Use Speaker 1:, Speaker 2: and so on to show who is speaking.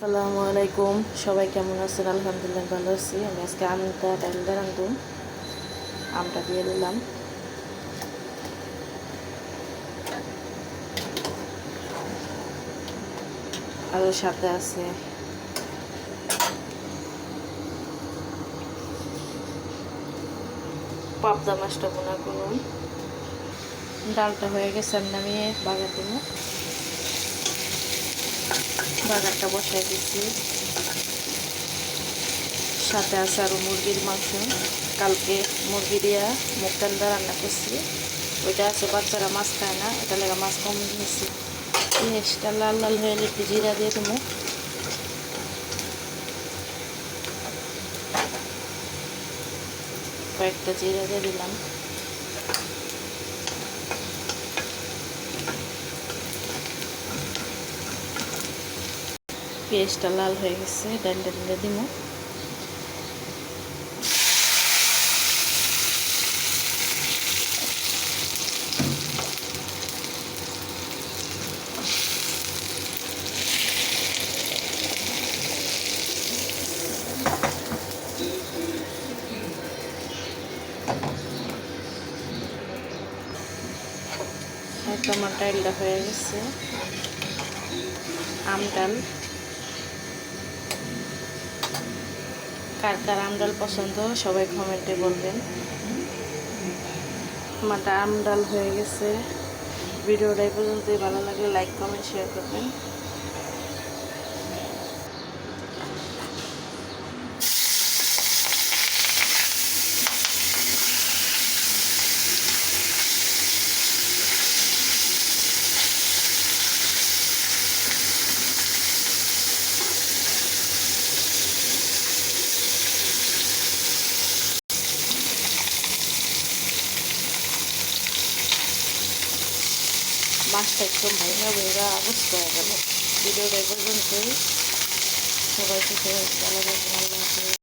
Speaker 1: আসসালামু আলাইকুম, সবাই কেমন আছেন? আলহামদুলিল্লাহ ভালো আছি। আমি আজকে আমটা ডালটা রাঁধুম। আমটা দিয়ে দিলাম, আর ওর সাথে আছে পাবদা মাছটা বোনা করুন। ডালটা হয়ে গেছে, আমি নামিয়ে বাগার দেবো। বাগারটা বসাই দিচ্ছি। সাথে আছে আরও মুরগির মাংস, কালকে মুরগি দিয়া মুগ ডাল দিয়ে রান্না করছি। ওইটা আছে, বাচ্চারা মাছ খায় না, এটা লেগে মাছ কম নিয়েছি। পেঁয়াজটা লাল লাল হয়ে একটু জিরা দিয়ে দেবো। কয়েকটা জিরা দিয়ে দিলাম। পেঁয়াজটা লাল হয়ে গেছে, ডালটা দিয়ে দিব। আমার ডালটা হয়ে গেছে। আম ডাল, কার কার আম ডাল পছন্দ সবাই কমেন্টে বলবেন। আমারটা আম ডাল হয়ে গেছে। ভিডিওটা এই পর্যন্তই, ভালো লাগলে লাইক কমেন্ট শেয়ার করবেন। মাছটা একদম ভাইঙ্গা ভাইঙ্গা অবস্থা হয়ে গেল। ভিডিওটা এই পর্যন্তই, সবাই সুস্থ ভালো থাকবেন। আল্লাহ হাফেজ।